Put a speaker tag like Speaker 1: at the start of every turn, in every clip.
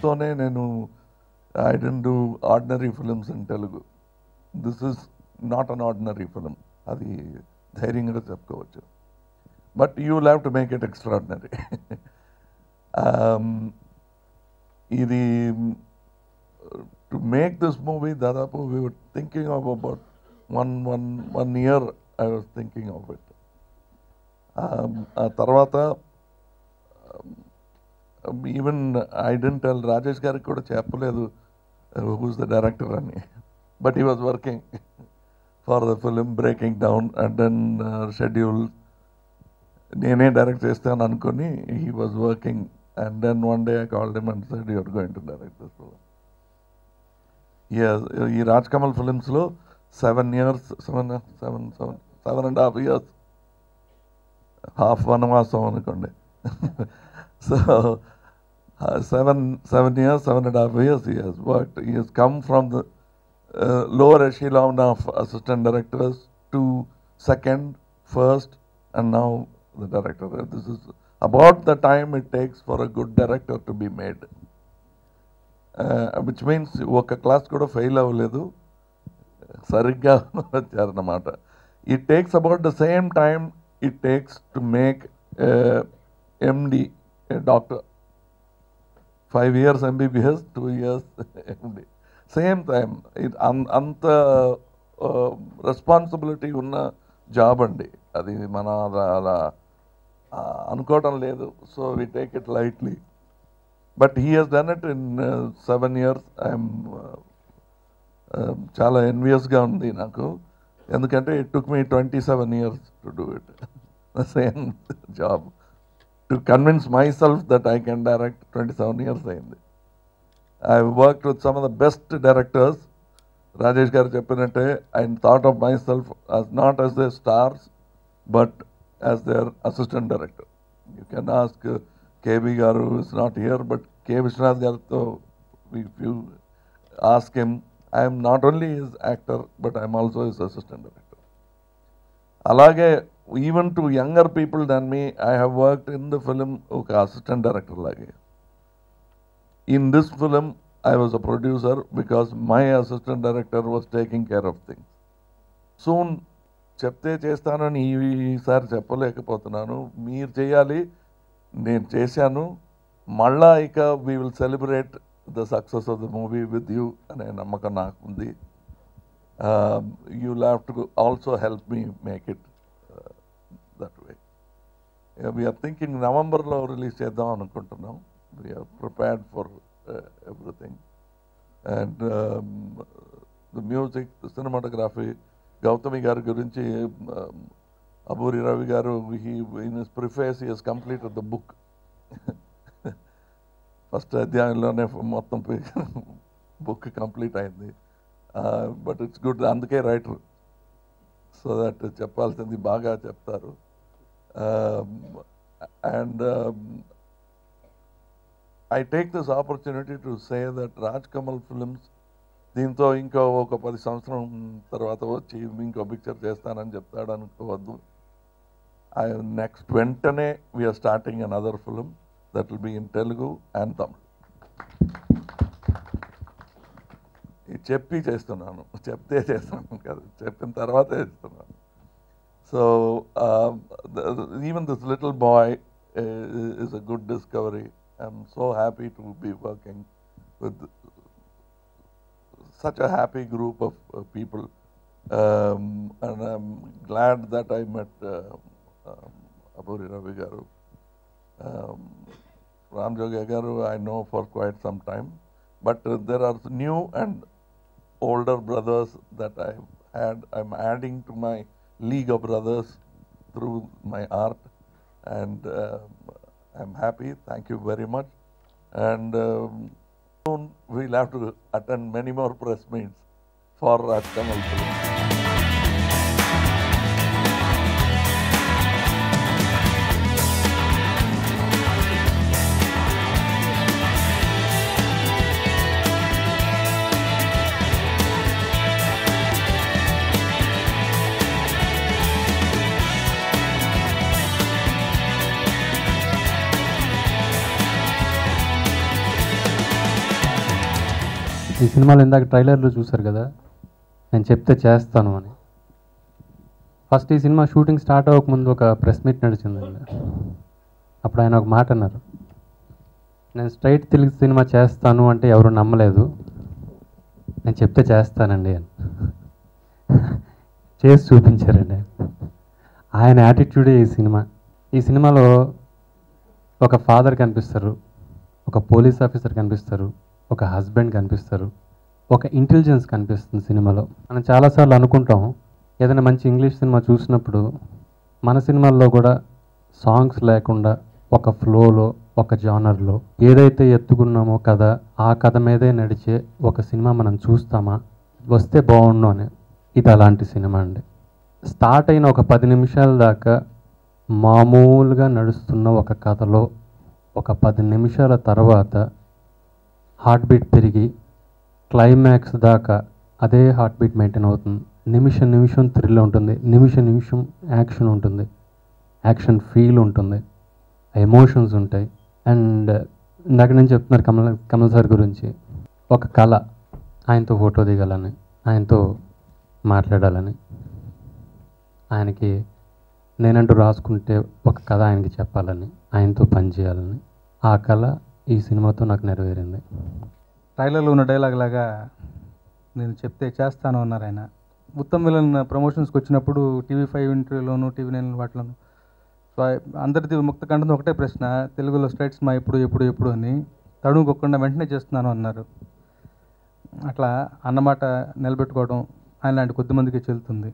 Speaker 1: తోనే నేను I don't do ordinary films in Telugu. This is not an ordinary film, అది ధైర్యంగా చెప్పుకోవచ్చు. But you will have to make it extraordinary. ఇది to make this movie దాదాపు we were thinking of about one year I was thinking of it. ఆ తర్వాత even I didn't tell Rajesh గారికి కూడా చెప్పలేదు హూస్ ద డైరెక్టర్ అని. But he was working for the film, breaking down and then schedule నేనే direct చేస్తాను అనుకుని he was working. And then one day I called him and said you are going to direct this film. ఈ రాజ్ కమల్ ఫిలిమ్స్లో 7 years, 7.5 years, half వనవాసం అనుకోండి. So 7 years, 7.5 years he has worked. He has come from the lower echelon of assistant directors to second, first, and now the director. This is about the time it takes for a good director to be made. Which means ఒక class కూడా fail అవ్వలేదు, సరిగ్గా వచ్చారన్నమాట. It takes about the same time it takes to make MD, a doctor. 5 years MBBS, 2 years MD. Same time. అంత responsibility ఉన్న job అండి అది. మన అలా అనుకోవటం లేదు. So we take it lightly. But he's హెస్ డన్ ఇట్ ఇన్ 7 years. ఐఎమ్ చాలా ఎన్వియస్గా ఉంది నాకు, ఎందుకంటే it took me 27 years to do it, the same job. To convince myself that I can direct 27 years అయింది. I worked with some of the best directors. Rajesh garu చెప్పినట్టే I thought of myself not as the stars but as their assistant director. You can ask KB garu, is not here, but K Vishwanath గారితో if you ask him, I'm not only his actor but I'm also his assistant director. అలాగే even to younger people than me I have worked in the film ఒక assistant director లాగే. In this film, I was a producer because my assistant director was taking care of things. Soon, చెప్తే చేస్తానని ఈసారి చెప్పలేకపోతున్నాను. మీరు చేయాలి, నేను చేశాను. మళ్ళా ఇక we will celebrate the success of the movie with you అనే నమ్మకం నాకు ఉంది. You will have to also help me make it that way. We're thinking నవంబర్లో రిలీజ్ చేద్దాం అనుకుంటున్నాం. We are prepared for everything. And the music, the cinematography, Gautami garu gurinchi Aburi Ravi garu, in his preface he has completed the book. First adhyayamlone mottam book complete ayindi. But it's good, అందుకే writer, so that చెప్పాల్సింది బాగా చెప్తారు. And I take this opportunity to say that Raj Kamal Films దీంతో ఇంకో ఒక 10 సంవత్సరం తర్వాత వచ్చి ఇంకో పిక్చర్ చేస్తానని చెప్తాడు అనుకోవద్దు. నెక్స్ట్ వెంటనే we're starting another film that will be in Telugu and Tamil. చెప్పి చేస్తున్నాను, చెప్తే చేస్తున్నాను కదా, చెప్పిన తర్వాతే చేస్తున్నాను. So even this little boy is a good discovery. I'm so happy to be working with such a happy group of people, and I'm glad that I met Aburi Ravi garu. Ram Jogia garu I know for quite some time, but there are new and older brothers that I'm adding to my league of brothers through my art, and I'm happy. Thank you very much. And soon we'll have to attend many more press meets for Raj Kamal Films.
Speaker 2: ఈ సినిమాలో ఇందాక ట్రైలర్లో చూశారు కదా, నేను చెప్తే చేస్తాను అని. ఫస్ట్ ఈ సినిమా షూటింగ్ స్టార్ట్ అవ్వకముందు ఒక ప్రెస్ మీట్ నడిచిందండి. అప్పుడు ఆయన ఒక మాట అన్నారు, నేను స్ట్రైట్ తెలుగు సినిమా చేస్తాను అంటే ఎవరు నమ్మలేదు, నేను చెప్తే చేస్తానండి అని చేసి చూపించారండి. ఆయన యాటిట్యూడే ఈ సినిమా. ఈ సినిమాలో ఒక ఫాదర్ కనిపిస్తారు, ఒక పోలీస్ ఆఫీసర్ కనిపిస్తారు, ఒక హస్బెండ్ కనిపిస్తారు, ఒక ఇంటెలిజెన్స్ కనిపిస్తుంది సినిమాలో. మనం చాలాసార్లు అనుకుంటాం, ఏదైనా మంచి ఇంగ్లీష్ సినిమా చూసినప్పుడు మన సినిమాల్లో కూడా సాంగ్స్ లేకుండా ఒక ఫ్లోలో, ఒక జానర్లో ఏదైతే ఎత్తుకున్నామో కథ, ఆ కథ మీదే నడిచే ఒక సినిమా మనం చూస్తామా, వస్తే బాగుండు అని. ఇది అలాంటి సినిమా అండి. స్టార్ట్ అయిన ఒక 10 నిమిషాల దాకా మామూలుగా నడుస్తున్న ఒక కథలో ఒక 10 నిమిషాల తర్వాత హార్ట్ బీట్ పెరిగి క్లైమాక్స్ దాకా అదే హార్ట్ బీట్ మెయింటైన్ అవుతుంది. నిమిషం నిమిషం థ్రిల్ ఉంటుంది, నిమిషం నిమిషం యాక్షన్ ఉంటుంది, యాక్షన్ ఫీల్ ఉంటుంది, ఎమోషన్స్ ఉంటాయి. అండ్ ఇందాక నేను చెప్తున్నారు కమల్ సార్ గురించి. ఒక కళ, ఆయనతో ఫోటో దిగాలని, ఆయనతో మాట్లాడాలని, ఆయనకి నేనంటూ రాసుకుంటే ఒక కథ ఆయనకి చెప్పాలని, ఆయనతో పనిచేయాలని, ఆ కళ ఈ సినిమాతో నాకు నెరవేరింది.
Speaker 3: ట్రైలర్లో ఉన్న డైలాగ్ లాగా నేను చెప్తే చేస్తాను అన్నారు ఆయన. ఉత్తమ్ విలన్ ప్రమోషన్స్కి వచ్చినప్పుడు TV5 ఇంటర్వ్యూలోను, TV9 వాటిలోను సో అందరిది ముక్త కంఠంతో ఒకటే ప్రశ్న, తెలుగులో స్ట్రైట్ సినిమా ఎప్పుడు ఎప్పుడు ఎప్పుడు అని. తడుముకోకుండా వెంటనే చేస్తున్నాను అన్నారు. అట్లా అన్నమాట నిలబెట్టుకోవడం ఆయన లాంటి కొద్దిమందికి చెల్లుతుంది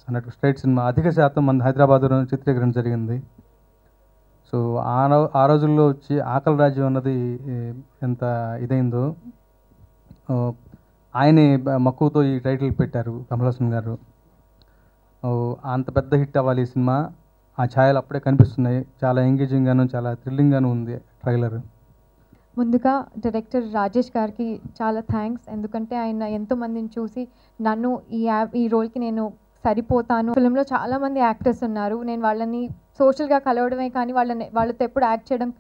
Speaker 3: అన్నట్టు. స్ట్రైట్ సినిమా అధిక శాతం మన హైదరాబాద్లో చిత్రీకరణ జరిగింది. సో ఆ రోజుల్లో వచ్చి ఆకలి రాజ్యం అన్నది ఎంత ఇదైందో, ఆయనే మక్కువతో ఈ టైటిల్ పెట్టారు కమల్ హాసన్ గారు. అంత పెద్ద హిట్ అవ్వాలి ఈ సినిమా. ఆ ఛాయలు అప్పుడే కనిపిస్తున్నాయి. చాలా ఎంగేజింగ్గాను, చాలా థ్రిల్లింగ్గాను ఉంది ట్రైలర్.
Speaker 4: ముందుగా డైరెక్టర్ రాజేష్ గారికి చాలా థ్యాంక్స్. ఎందుకంటే ఆయన ఎంతోమందిని చూసి నన్ను ఈ రోల్కి నేను సరిపోతాను. ఫిల్మ్లో చాలామంది యాక్టర్స్ ఉన్నారు. నేను వాళ్ళని సోషల్గా కలవడమే కానీ వాళ్ళతో ఎప్పుడు యాక్ట్ చేయడం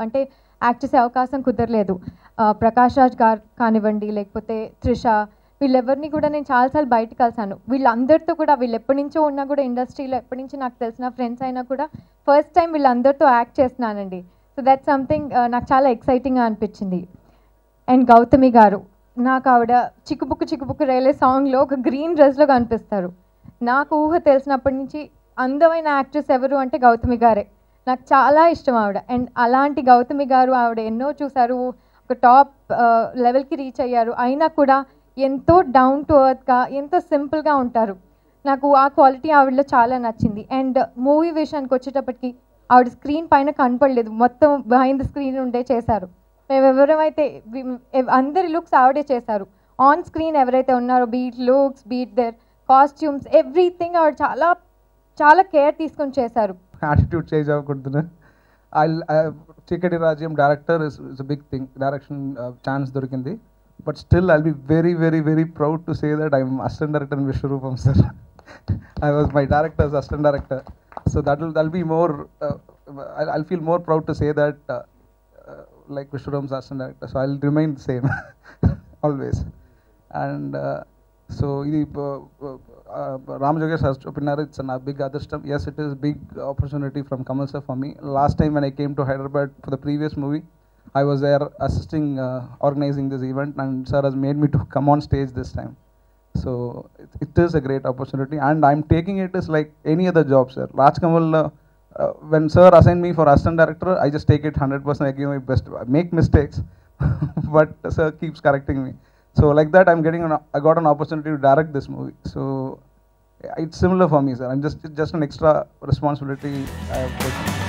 Speaker 4: అంటే యాక్ట్ చేసే అవకాశం కుదరలేదు. ప్రకాష్ రాజ్ గారు కానివ్వండి, లేకపోతే త్రిష, వీళ్ళెవరిని కూడా నేను చాలాసార్లు బయట కలిసాను. వీళ్ళందరితో కూడా, వీళ్ళు ఎప్పటి నుంచో ఉన్నా కూడా ఇండస్ట్రీలో ఎప్పటి నుంచి నాకు తెలిసిన ఫ్రెండ్స్ అయినా కూడా ఫస్ట్ టైం వీళ్ళందరితో యాక్ట్ చేస్తున్నానండి. సో దట్ సంథింగ్ నాకు చాలా ఎక్సైటింగ్గా అనిపించింది. అండ్ గౌతమి గారు, నాకు ఆవిడ చిక్కుబుక్కు రైలే సాంగ్లో ఒక గ్రీన్ డ్రెస్లో కనిపిస్తారు. నాకు ఊహ తెలిసినప్పటి నుంచి అందమైన యాక్ట్రెస్ ఎవరు అంటే గౌతమి గారే. నాకు చాలా ఇష్టం ఆవిడ. అండ్ అలాంటి గౌతమి గారు, ఆవిడ ఎన్నో చూశారు, ఒక టాప్ లెవెల్కి రీచ్ అయ్యారు. అయినా కూడా ఎంతో డౌన్ టు ఎర్త్గా, ఎంతో సింపుల్గా ఉంటారు. నాకు ఆ క్వాలిటీ ఆవిడలో చాలా నచ్చింది. అండ్ మూవీ విషయానికి వచ్చేటప్పటికి ఆవిడ స్క్రీన్ పైన కనపడలేదు, మొత్తం బిహైండ్ ద స్క్రీన్ ఉండే చేశారు. మేము ఎవరైతే అందరి లుక్స్ ఆవిడే చేశారు. ఆన్ స్క్రీన్ ఎవరైతే ఉన్నారో, be it looks, be it their costumes, everything ఆవిడ చాలా చాలా కేర్ తీసుకొని చేశారు.
Speaker 3: యాటిట్యూడ్ చేంజ్ అవ్వకూడదు. Cheekati Rajyam director is a big thing. Direction chance దొరికింది. But still I'll be very very very proud to say that I'm assistant director in Vishwaroopam sir. I was my director's assistant director. So that'll be more, I'll feel more proud to say that like Vishwaram's assistant director. So I'll remain the same always. And so Ram Jogesh has opined it's a big adhirshtam. Yes, it is big opportunity from Kamal sir for me. Last time when I came to Hyderabad for the previous movie, I was there assisting, organizing this event, and sir has made me to come on stage this time. So it is a great opportunity, and I'm taking it as like any other job, sir. Raj Kamal, when sir assigned me for assistant director, I just take it 100%. I give my best. I make mistakes, but sir keeps correcting me. So like that, I got an opportunity to direct this movie. So it's similar for me, sir. I'm just an extra responsibility I have taken.